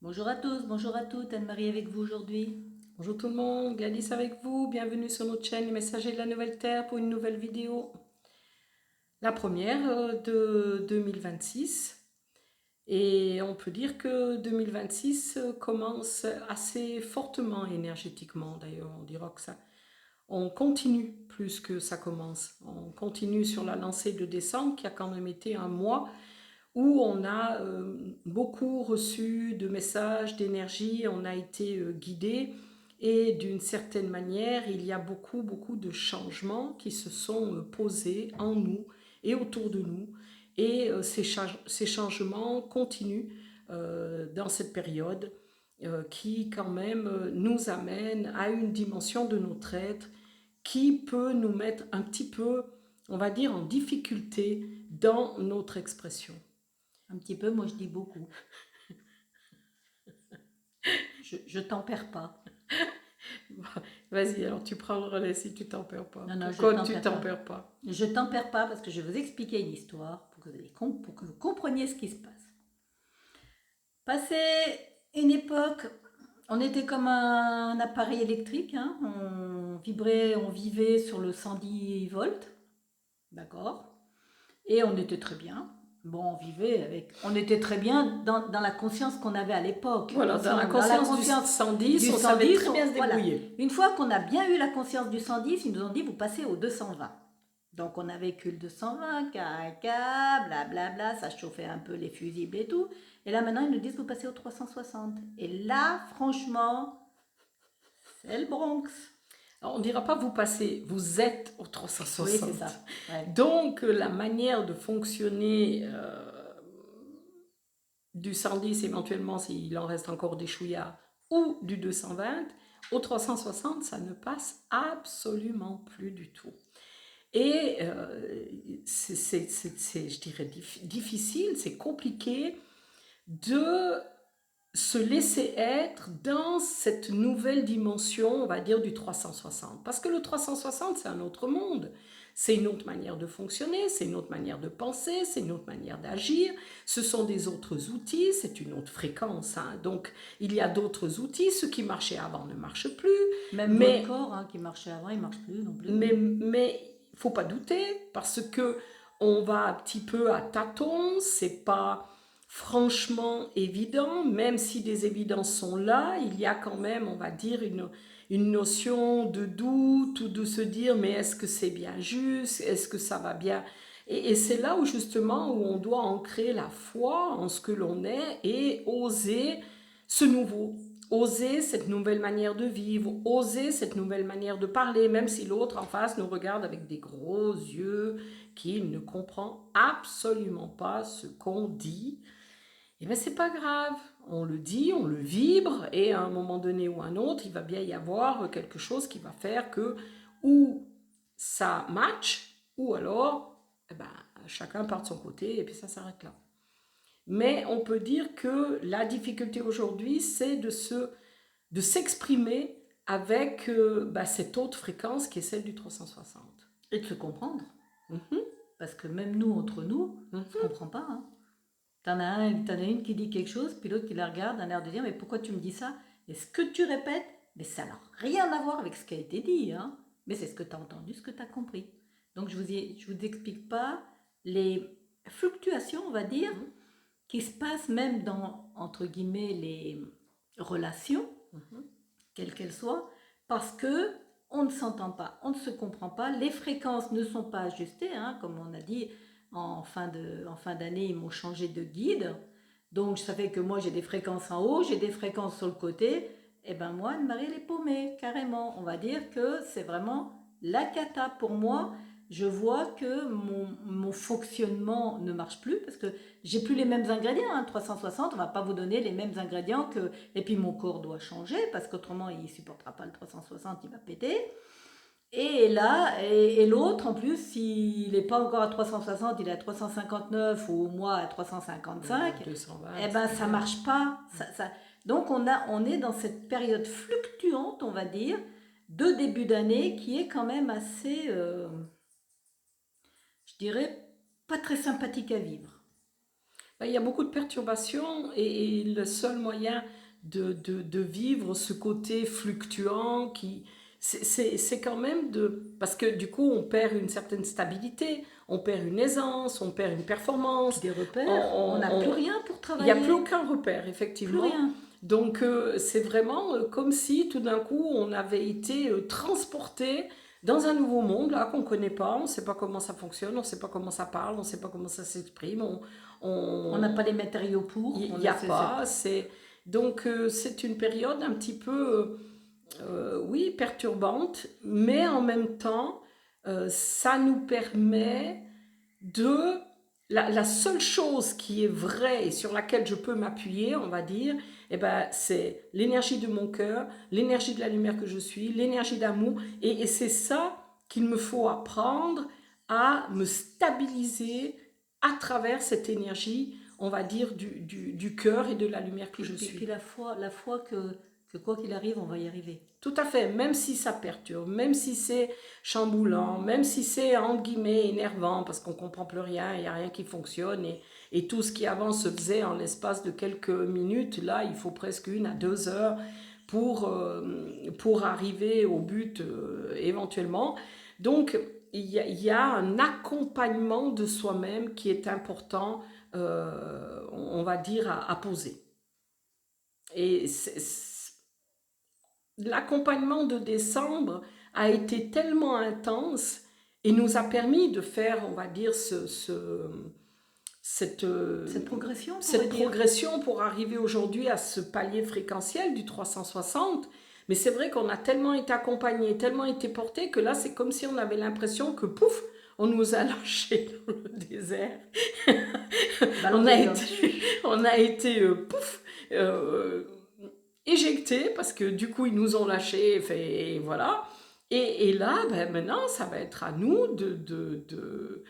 Bonjour à tous, bonjour à toutes, Anne-Marie avec vous aujourd'hui. Bonjour tout le monde, Gladys avec vous, bienvenue sur notre chaîne Les Messagers de la Nouvelle Terre pour une nouvelle vidéo. La première de 2026. Et on peut dire que 2026 commence assez fortement énergétiquement, d'ailleurs on dira que ça. On continue plus que ça commence. On continue sur la lancée de décembre qui a quand même été un mois où on a beaucoup reçu de messages, d'énergie, on a été guidé et d'une certaine manière, il y a beaucoup de changements qui se sont posés en nous et autour de nous. Et ces changements continuent dans cette période qui quand même nous amène à une dimension de notre être qui peut nous mettre un petit peu, on va dire, en difficulté dans notre expression. Un petit peu, moi je dis beaucoup. Je tempère pas. Vas-y, alors tu prends le relais si tu tempères pas. Non, non, je Pourquoi tu tempère pas. tempères pas? Je tempère pas parce que je vais vous expliquer une histoire pour que vous compreniez ce qui se passe. Passé une époque, on était comme un appareil électrique, hein, on vibrait, on vivait sur le 110 volts, d'accord? Et on était très bien. Bon, on vivait avec. On était très bien dans la conscience qu'on avait à l'époque. Voilà, dans la conscience du 110, Du on savait 110, très bien se voilà. débrouiller. Une fois qu'on a bien eu la conscience du 110, ils nous ont dit vous passez au 220. Donc on a vécu le 220, caca, blablabla, ça chauffait un peu les fusibles et tout. Et là maintenant ils nous disent vous passez au 360. Et là, franchement, c'est le Bronx. Alors, on ne dira pas vous passez, vous êtes au Oui, c'est 360. ça. Ouais. Donc, la manière de fonctionner du 110 éventuellement, s'il en reste encore des chouillards, ou du 220, au 360, ça ne passe absolument plus du tout. Et je dirais, difficile, c'est compliqué de se laisser être dans cette nouvelle dimension, on va dire, du 360. Parce que le 360, c'est un autre monde. C'est une autre manière de fonctionner, c'est une autre manière de penser, c'est une autre manière d'agir. Ce sont des autres outils, c'est une autre fréquence. Hein. Donc, il y a d'autres outils. Ce qui marchait avant ne marche plus. Même votre Mais corps hein, qui marchait avant, il marche plus non plus. mais il faut pas douter parce que on va un petit peu à tâtons, c'est pas franchement évident, même si des évidences sont là, il y a quand même, on va dire, une notion de doute ou de se dire mais est-ce que c'est bien juste, est-ce que ça va bien et c'est là où justement où on doit ancrer la foi en ce que l'on est et oser ce nouveau, oser cette nouvelle manière de vivre, oser cette nouvelle manière de parler, même si l'autre en face nous regarde avec des gros yeux, qu'il ne comprend absolument pas ce qu'on dit. Et bien c'est pas grave, on le dit, on le vibre, et à un moment donné ou un autre, il va bien y avoir quelque chose qui va faire que ou ça match, ou alors eh ben, chacun part de son côté et puis ça s'arrête là. Mais on peut dire que la difficulté aujourd'hui, c'est de s'exprimer avec cette autre fréquence qui est celle du 360. Et de se comprendre. Mhm, Parce que même nous, entre nous, on ne se mhm. comprend pas. Hein. T'en as une qui dit quelque chose, puis l'autre qui la regarde, a l'air de dire mais pourquoi tu me dis ça? Et ce que tu répètes, mais ça n'a rien à voir avec ce qui a été dit. Hein. Mais c'est ce que tu as entendu, ce que tu as compris. Donc je vous explique pas les fluctuations, on va dire, qui se passent même dans, entre guillemets, les relations, quelles qu'elles soient, parce que on ne s'entend pas, on ne se comprend pas, les fréquences ne sont pas ajustées, hein, comme on a dit, en fin d'année, ils m'ont changé de guide, donc ça fait que moi j'ai des fréquences en haut, j'ai des fréquences sur le côté, et ben moi, Anne-Marie, elle est paumée, carrément. On va dire que c'est vraiment la cata pour moi. Je vois que mon fonctionnement ne marche plus parce que j'ai plus les mêmes ingrédients. Hein. 360, on va pas vous donner les mêmes ingrédients que. Et puis mon corps doit changer parce qu'autrement il supportera pas le 360, il va péter. Et là, et l'autre en plus, s'il n'est pas encore à 360, il est à 359 ou moi à 355, 220, eh ben ça marche pas. Donc on est dans cette période fluctuante, on va dire, de début d'année qui est quand même assez, je dirais, pas très sympathique à vivre. Il y a beaucoup de perturbations et le seul moyen de vivre ce côté fluctuant qui... C'est quand même de... Parce que du coup, on perd une certaine stabilité, on perd une aisance, on perd une performance. Des repères, on n'a plus rien pour Il n'y a plus travailler. aucun repère, Plus effectivement. rien. Donc, c'est vraiment comme si tout d'un coup, on avait été transporté dans un nouveau monde, là, qu'on ne connaît pas, on ne sait pas comment ça fonctionne, on ne sait pas comment ça parle, on ne sait pas comment ça s'exprime, On n'a pas les matériaux pour. il On n'y a c'est- pas. Donc, c'est une période un petit peu, oui, perturbante, mais en même temps, ça nous permet de... La seule chose qui est vraie et sur laquelle je peux m'appuyer, on va dire, eh ben, c'est l'énergie de mon cœur, l'énergie de la lumière que je suis, l'énergie d'amour. Et c'est ça qu'il me faut apprendre à me stabiliser à travers cette énergie, on va dire, du cœur et de la lumière que je Puis suis. la foi que quoi qu'il arrive, on va y arriver. Tout à fait, même si ça perturbe, même si c'est chamboulant, même si c'est entre guillemets énervant parce qu'on comprend plus rien, il n'y a rien qui fonctionne et tout ce qui avant se faisait en l'espace de quelques minutes, là il faut presque 1 à 2 heures pour arriver au but éventuellement. Donc il y a un accompagnement de soi-même qui est important, on va dire, à poser. Et l'accompagnement de décembre a été tellement intense et nous a permis de faire, on va dire, cette Progression, on cette pourrait dire. progression pour arriver aujourd'hui à ce palier fréquentiel du 360. Mais c'est vrai qu'on a tellement été accompagnés, tellement été portés, que là, c'est comme si on avait l'impression que, pouf, on nous a lâchés dans le désert. on a été pouf, éjectés parce que du coup ils nous ont lâchés, et voilà. Et là, ben, maintenant, ça va être à nous de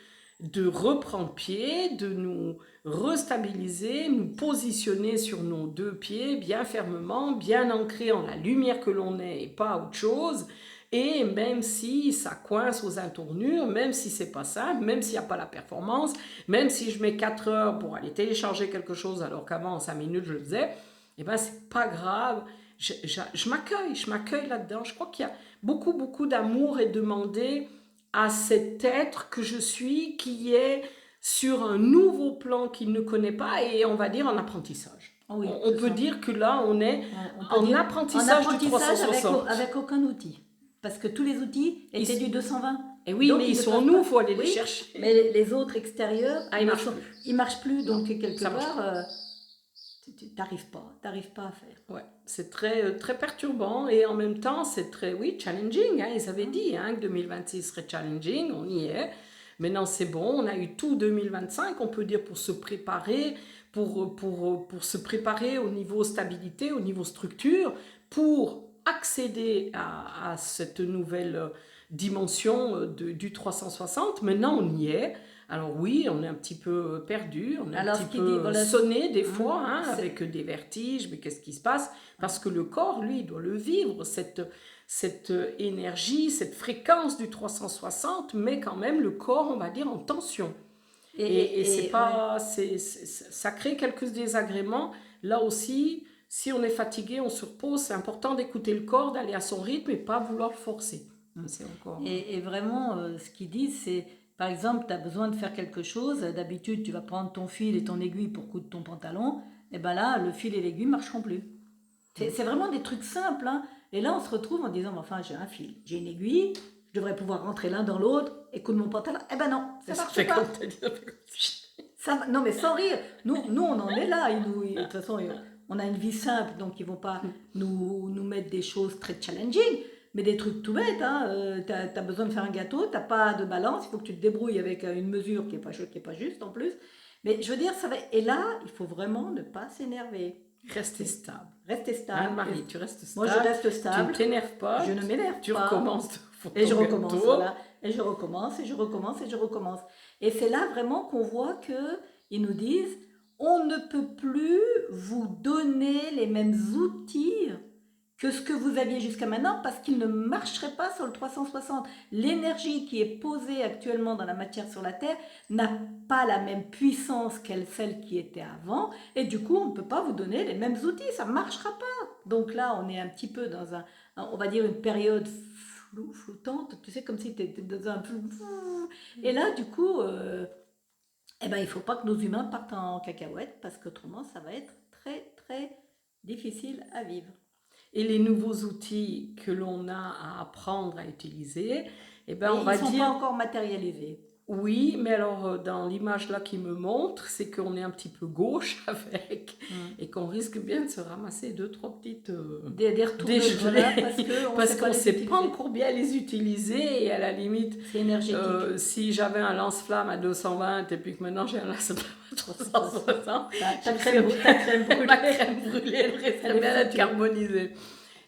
reprendre pied, de nous restabiliser, nous positionner sur nos 2 pieds bien fermement, bien ancrés en la lumière que l'on est et pas autre chose. Et même si ça coince aux intournures, même si c'est pas simple, même s'il n'y a pas la performance, même si je mets 4 heures pour aller télécharger quelque chose alors qu'avant en 5 minutes je le faisais, eh ben c'est pas grave. Je m'accueille là-dedans. Je crois qu'il y a beaucoup d'amour est demandé à cet être que je suis qui est sur un nouveau plan qu'il ne connaît pas et on va dire en apprentissage. Oui, On peut dire que là on est on peut en dire apprentissage du 360. avec aucun outil. Parce que tous les outils étaient du 220. Et oui, Donc, mais ils ils ne sont en peuvent nous, pas. il faut aller les Oui, chercher. mais les autres extérieurs, Ah, ils marchent plus. ils marchent plus. Donc, Non, quelque ça marche part, tu t'arrives pas à faire. Ouais, c'est très perturbant et en même temps, c'est très, oui, challenging. Hein. Ils avaient dit que 2026 serait challenging, on y est. Maintenant, c'est bon, on a eu tout 2025, on peut dire, pour se préparer, pour se préparer au niveau stabilité, au niveau structure, pour accéder à cette nouvelle dimension du 360. Maintenant, on y est. Alors oui, on est un petit peu perdu, on est un petit peu sonné des fois, hein, avec des vertiges, mais qu'est-ce qui se passe? Parce que le corps, lui, doit le vivre, cette énergie, cette fréquence du 360, mais quand même le corps, on va dire, en tension. Et c'est pas, ça crée quelques désagréments. Là aussi, si on est fatigué, on se repose. C'est important d'écouter le corps, d'aller à son rythme et pas vouloir le forcer. C'est encore... et vraiment, ce qu'ils disent, c'est, par exemple, tu as besoin de faire quelque chose. D'habitude, tu vas prendre ton fil et ton aiguille pour coudre ton pantalon. Et bien là, le fil et l'aiguille ne marcheront plus. C'est vraiment des trucs simples. Hein. Et là, on se retrouve en disant, enfin, j'ai un fil, j'ai une aiguille, je devrais pouvoir rentrer l'un dans l'autre et coudre mon pantalon. Eh ben non, ça marche pas. Non, mais sans rire. Nous, on en est là. De toute façon, on a une vie simple, donc ils vont pas nous mettre des choses très challenging. Mais des trucs tout bêtes, hein. Tu as besoin de faire un gâteau, tu n'as pas de balance, il faut que tu te débrouilles avec une mesure qui est pas juste en plus. Mais je veux dire, ça va. Et là, il faut vraiment ne pas s'énerver. Rester stable. Rester stable. Anne-Marie, tu restes stable. Moi, je reste stable. Tu ne t'énerves pas. Je ne m'énerve pas. Tu recommences. Et je recommence, voilà. Et je recommence, et je recommence, et je recommence. Et c'est là vraiment qu'on voit qu'ils nous disent, on ne peut plus vous donner les mêmes outils que ce que vous aviez jusqu'à maintenant parce qu'il ne marcherait pas sur le 360. L'énergie qui est posée actuellement dans la matière sur la Terre n'a pas la même puissance qu'elle celle qui était avant et du coup on ne peut pas vous donner les mêmes outils, ça ne marchera pas. Donc là on est un petit peu dans on va dire une période flottante, tu sais, comme si tu étais dans un flou. Et là du coup, eh ben, il ne faut pas que nos humains partent en cacahuète parce qu'autrement ça va être très très difficile à vivre. Et les nouveaux outils que l'on a à apprendre à utiliser, eh ben, Mais on ils va ne sont dire pas encore matérialisés. oui, mais alors dans l'image là qui me montre, c'est qu'on est un petit peu gauche avec et qu'on risque bien de se ramasser deux, trois petites Des retours de dégelées voilà, parce qu'on parce ne qu'on sait ne sait pas pas les utiliser. encore bien les utiliser et à la limite, C'est énergétique. si j'avais un lance-flamme à 220 et puis que maintenant j'ai un lance-flamme à 360, Ta crème brûlée. ma crème brûlée, elle risquerait Elle est bien d'être foutue. carbonisée.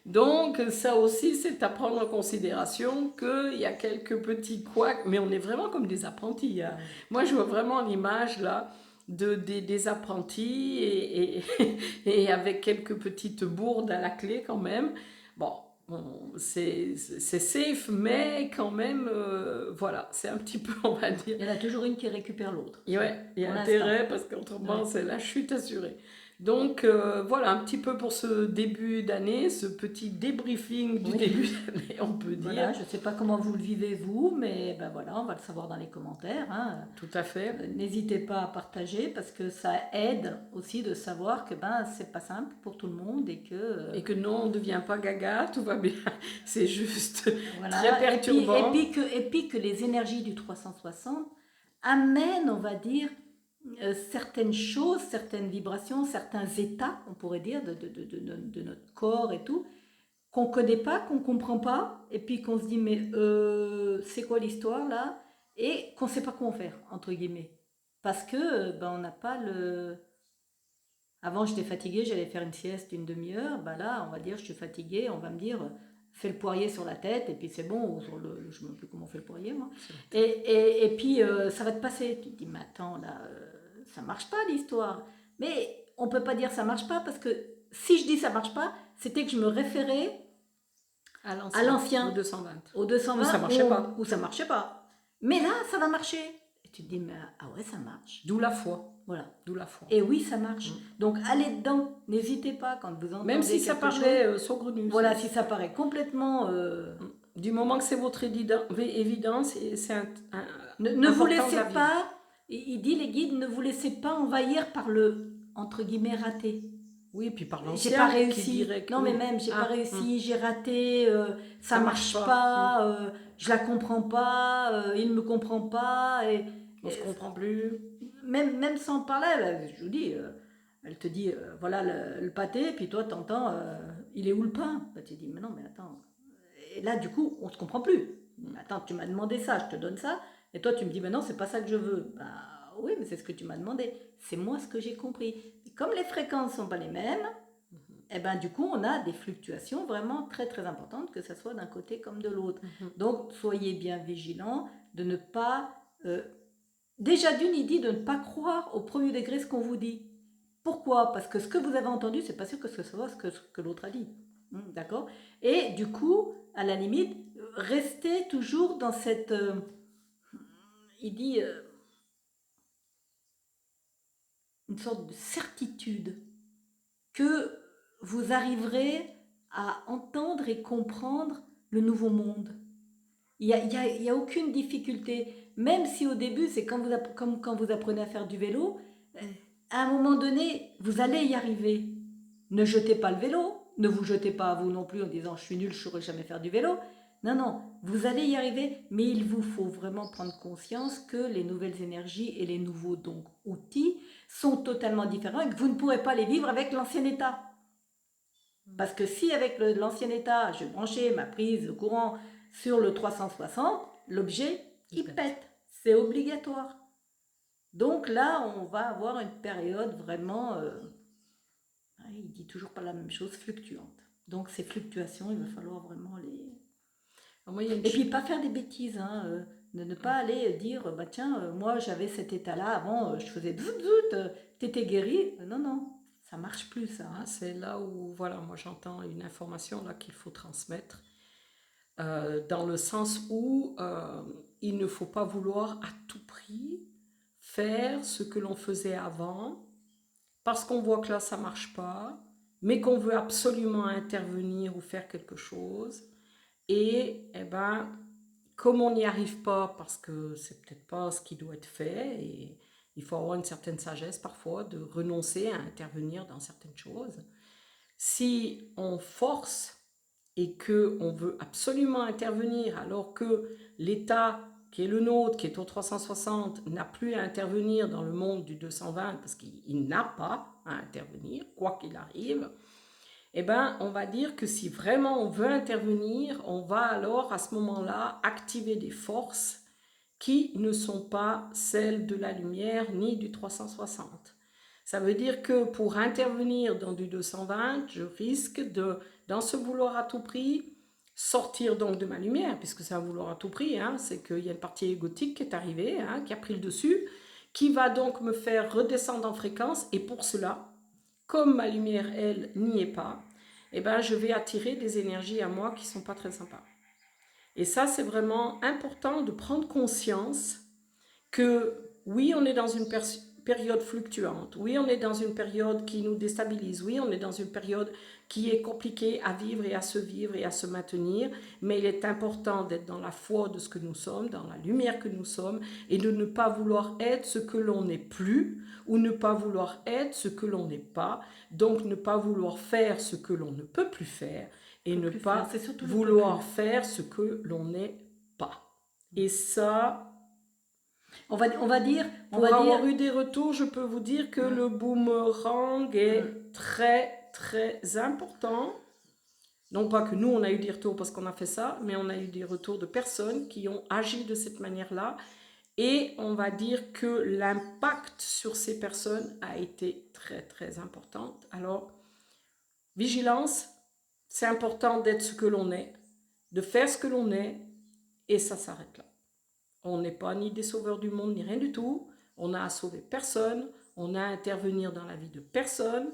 Donc ça aussi, c'est à prendre en considération qu'il y a quelques petits couacs, mais on est vraiment comme des apprentis, hein. Moi, je vois vraiment l'image là des apprentis et avec quelques petites bourdes à la clé quand même. Bon, c'est safe, mais quand même, voilà, c'est un petit peu, on va dire. Il y en a toujours une qui récupère l'autre. Et ouais, il y a Pour intérêt parce qu'autrement, Ouais. c'est la chute assurée. Donc voilà, un petit peu pour ce début d'année, ce petit débriefing du Oui. début d'année, on peut dire. Voilà, je ne sais pas comment vous le vivez vous, mais ben voilà, on va le savoir dans les commentaires, hein. Tout à fait. N'hésitez pas à partager parce que ça aide aussi de savoir que ben c'est pas simple pour tout le monde et que Et que non, on ne devient pas gaga, tout va bien. C'est juste voilà. très perturbant. Et puis que les énergies du 360 amènent, on va dire, certaines choses, certaines vibrations, certains états, on pourrait dire, de notre corps et tout, qu'on ne connaît pas, qu'on ne comprend pas, et puis qu'on se dit, mais c'est quoi l'histoire là? Et qu'on ne sait pas quoi en faire, entre guillemets. Parce que ben, on n'a pas le... Avant, j'étais fatiguée, j'allais faire une sieste d'une demi-heure. Ben là, on va dire, je suis fatiguée, on va me dire, fais le poirier sur la tête, et puis c'est bon, ou sur le, je ne sais même plus comment on fait le poirier, moi. Et puis, ça va te passer. Tu te dis, mais attends, là, ça marche pas l'histoire. Mais on ne peut pas dire ça marche pas, parce que si je dis ça marche pas, c'était que je me référais À à l'ancien, au 220. au 220, Où ça marchait pas. où ça marchait pas. Mais là, ça va marcher. Et tu te dis, mais ah ouais, ça marche. D'où la foi. Voilà. D'où la foi. Et oui, ça marche. Donc allez dedans. N'hésitez pas quand vous entendez Même si ça quelque chose. paraît saugrenu. Voilà, si ça paraît complètement. Du moment que c'est votre évidence, c'est Ne vous important de laissez la vivre. pas. Il dit les guides, ne vous laissez pas envahir par le entre guillemets raté. Oui, puis par J'ai l'ancien pas qui réussi. dirait que Non, mais oui. même, j'ai Ah, pas réussi, j'ai raté, ça Ça marche marche pas, je la comprends pas, il me comprend pas. On se comprend plus. Même sans parler, je vous dis, elle te dit, voilà le pâté, puis toi, t'entends, il est où le pain? Bah, tu dis, mais non, mais attends. Et là, du coup, on se comprend plus. Attends, tu m'as demandé ça, je te donne ça, et toi, tu me dis, mais non, c'est pas ça que je veux. Bah oui, mais c'est ce que tu m'as demandé. C'est moi ce que j'ai compris. Et comme les fréquences sont pas les mêmes, et ben du coup, on a des fluctuations vraiment très très importantes, que ce soit d'un côté comme de l'autre. Donc, soyez bien vigilants de ne pas... déjà d'une, il dit de ne pas croire au premier degré ce qu'on vous dit. Pourquoi? Parce que ce que vous avez entendu, c'est pas sûr que ce soit ce que l'autre a dit. D'accord? Et du coup, à la limite, restez toujours dans cette... il dit... une sorte de certitude que vous arriverez à entendre et comprendre le nouveau monde. Il y a aucune difficulté, même si au début, c'est comme quand vous apprenez à faire du vélo, à un moment donné, vous allez y arriver. Ne jetez pas le vélo, ne vous jetez pas à vous non plus en disant je suis nul, je ne saurais jamais faire du vélo. Non, non, vous allez y arriver, mais il vous faut vraiment prendre conscience que les nouvelles énergies et les nouveaux donc, outils sont totalement différents et que vous ne pourrez pas les vivre avec l'ancien état. Parce que si avec l'ancien état, je branchais ma prise de courant sur le 360, l'objet, il pète. C'est obligatoire. Donc là, on va avoir une période vraiment, il dit toujours pas la même chose, fluctuante. Donc ces fluctuations, il va falloir vraiment les... Et puis pas faire des bêtises, hein, ne pas aller dire, bah tiens, moi j'avais cet état-là, avant je faisais zout zout, t'étais guéri. Non, non, Ça marche plus, ça. Hein. C'est là où, voilà, moi j'entends une information là qu'il faut transmettre, dans le sens où il ne faut pas vouloir à tout prix faire ce que l'on faisait avant, parce qu'on voit que là ça marche pas, mais qu'on veut absolument intervenir ou faire quelque chose. Et eh ben, comme on n'y arrive pas parce que c'est peut-être pas ce qui doit être fait, et il faut avoir une certaine sagesse parfois de renoncer à intervenir dans certaines choses. Si on force et que on veut absolument intervenir alors que l'État qui est le nôtre, qui est au 360, n'a plus à intervenir dans le monde du 220 parce qu'il n'a pas à intervenir, quoi qu'il arrive, eh ben, on va dire que si vraiment on veut intervenir, on va alors à ce moment-là activer des forces qui ne sont pas celles de la lumière ni du 360. Ça veut dire que pour intervenir dans du 220, je risque de, dans ce vouloir à tout prix, sortir donc de ma lumière, puisque c'est un vouloir à tout prix, hein, c'est qu'il y a une partie égotique qui est arrivée, hein, qui a pris le dessus, qui va donc me faire redescendre en fréquence, et pour cela, comme ma lumière, elle, n'y est pas, eh ben, je vais attirer des énergies à moi qui ne sont pas très sympas. Et ça, c'est vraiment important de prendre conscience que oui, on est dans une période fluctuante, oui, on est dans une période qui nous déstabilise, oui, on est dans une période qui est compliquée à vivre et à se maintenir, mais il est important d'être dans la foi de ce que nous sommes, dans la lumière que nous sommes, et de ne pas vouloir être ce que l'on n'est plus, ou ne pas vouloir être ce que l'on n'est pas, donc ne pas vouloir faire ce que l'on ne peut plus faire, et ne pas vouloir faire ce que l'on n'est pas. Et ça... On va dire... Pour avoir eu des retours, je peux vous dire que le boomerang est très, très important. Non pas que nous, on a eu des retours parce qu'on a fait ça, mais on a eu des retours de personnes qui ont agi de cette manière-là. Et on va dire que l'impact sur ces personnes a été très, très important. Alors, vigilance, c'est important d'être ce que l'on est, de faire ce que l'on est, et ça s'arrête là. On n'est pas ni des sauveurs du monde, ni rien du tout. On n'a à sauver personne, on a à intervenir dans la vie de personne,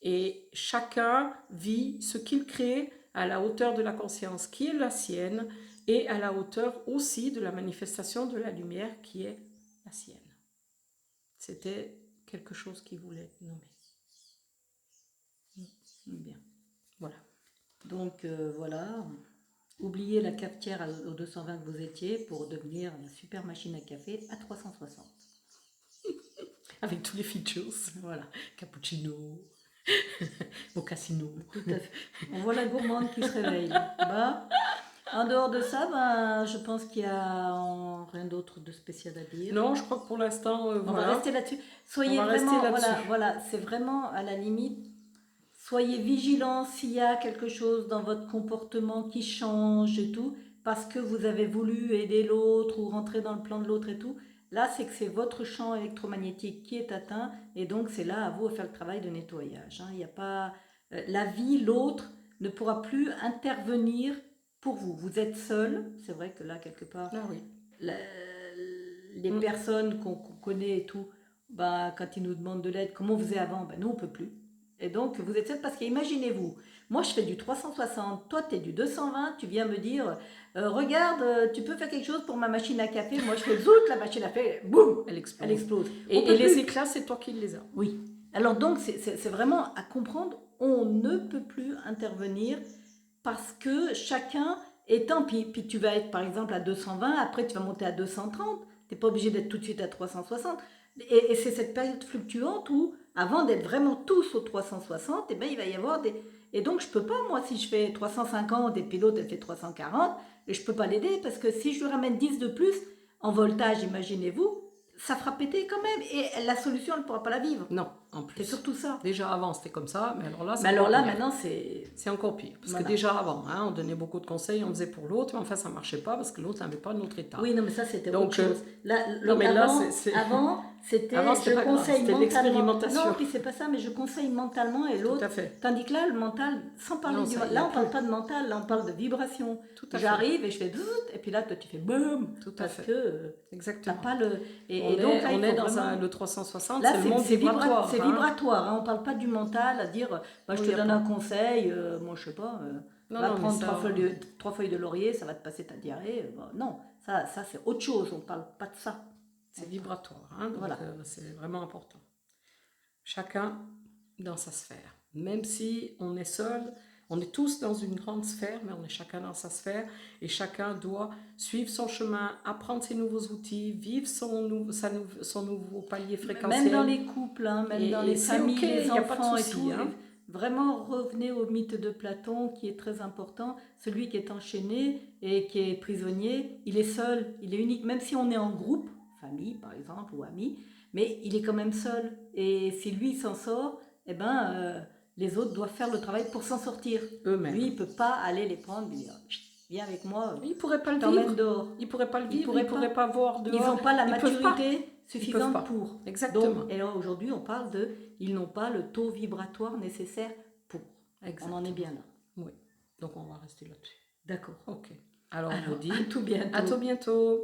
et chacun vit ce qu'il crée à la hauteur de la conscience qui est la sienne, et à la hauteur aussi de la manifestation de la lumière qui est la sienne. C'était quelque chose qu'il voulait nommer. Bien. Voilà. Donc voilà. Oubliez la cafetière au 220 que vous étiez pour devenir la super machine à café à 360. Avec tous les features. Voilà. Cappuccino, mocassino. Tout à fait. On voit la gourmande qui se réveille. Bah, en dehors de ça, bah, je pense qu'il n'y a rien d'autre de spécial à dire. Non, je crois que pour l'instant, on va rester là-dessus. Soyez vraiment, voilà, c'est vraiment à la limite. Soyez vigilants s'il y a quelque chose dans votre comportement qui change et tout, parce que vous avez voulu aider l'autre ou rentrer dans le plan de l'autre et tout. Là, c'est que c'est votre champ électromagnétique qui est atteint, et donc c'est là à vous de faire le travail de nettoyage. Il n'y a pas la vie, l'autre ne pourra plus intervenir pour vous. Vous êtes seul. C'est vrai que là, quelque part, les personnes qu'on connaît et tout, bah, quand ils nous demandent de l'aide, comme on faisait avant, bah, nous, on ne peut plus. Et donc, vous êtes seul parce qu'imaginez-vous, moi, je fais du 360, toi, tu es du 220, tu viens me dire, regarde, tu peux faire quelque chose pour ma machine à café. Moi, je fais zout, la machine à café, boum, elle explose. Et les éclats, c'est toi qui les as. Oui. Alors donc, c'est vraiment à comprendre, on ne peut plus intervenir parce que chacun étant, puis tu vas être par exemple à 220, après tu vas monter à 230, tu n'es pas obligé d'être tout de suite à 360. Et c'est cette période fluctuante où, avant d'être vraiment tous au 360, eh ben, il va y avoir des... Et donc, je ne peux pas, moi, si je fais 350 et puis l'autre, elle fait 340, et je ne peux pas l'aider parce que si je lui ramène 10 de plus, en voltage, imaginez-vous, ça fera péter quand même. Et la solution, elle ne pourra pas la vivre. Non, en plus. C'est surtout ça. Déjà avant, c'était comme ça, mais alors là, maintenant, c'est encore pire. Parce que déjà avant, on donnait beaucoup de conseils, on faisait pour l'autre, mais enfin, ça ne marchait pas parce que l'autre n'avait pas notre état. Oui, non, mais ça, c'était autre chose. Avant, Avant, c'était c'était je pas grave, conseille c'était de mentalement. l'expérimentation. Non, puis c'est pas ça, mais je conseille mentalement et Tout l'autre. à fait. Tandis que là, le mental, sans parler Non, du ça, il y là, a on parle plus. pas de mental, là, on parle de vibration. Tout à fait. J'arrive et je fais bzzzt, et puis là, toi, tu fais boum, Tout à parce fait. que t'as Exactement. pas le. On Et donc là, est, il on faut est dans vraiment. le 360, Là, c'est le monde vibratoire. c'est Hein. vibratoire, hein. On parle pas du mental à dire, bah, je Non, il te n'y a donne un pas. conseil, moi, je sais pas, Non, va non, mais prendre ça, trois feuilles de laurier, ça va te passer ta diarrhée. Bon, non, ça c'est autre chose, on parle pas de ça. c'est vibratoire. Hein, donc, Voilà. c'est vraiment important. Chacun dans sa sphère. Même si on est seul, on est tous dans une grande sphère, mais on est chacun dans sa sphère et chacun doit suivre son chemin, apprendre ses nouveaux outils, vivre son nouveau palier Même dans fréquentiel. les couples, hein, même dans Et les c'est familles, ok, les il n'y a pas de enfants et souci. tout. Hein. Vraiment, revenez au mythe de Platon qui est très important. Celui qui est enchaîné et qui est prisonnier, il est seul, il est unique. Même si on est en groupe, famille par exemple, ou amis, mais il est quand même seul. Et si lui il s'en sort, eh ben, les autres doivent faire le travail pour s'en sortir. Eux-mêmes. Lui, il peut pas aller les prendre et dire chut, viens avec moi, Ils ne pourraient pas je le t'emmène vivre. dehors. Ils ne pourraient pas le Ils vivre, pourraient ils ne pourraient pas voir Ils dehors. n'ont pas la Ils peuvent pas. maturité Ils peuvent suffisante pas. pour. Exactement. Donc, et là aujourd'hui, on parle de, ils n'ont pas le taux vibratoire nécessaire pour. Exactement. On en est bien là. Oui. Donc on va rester là-dessus. D'accord. Ok. Alors on vous dit à tout bientôt. à tout bientôt.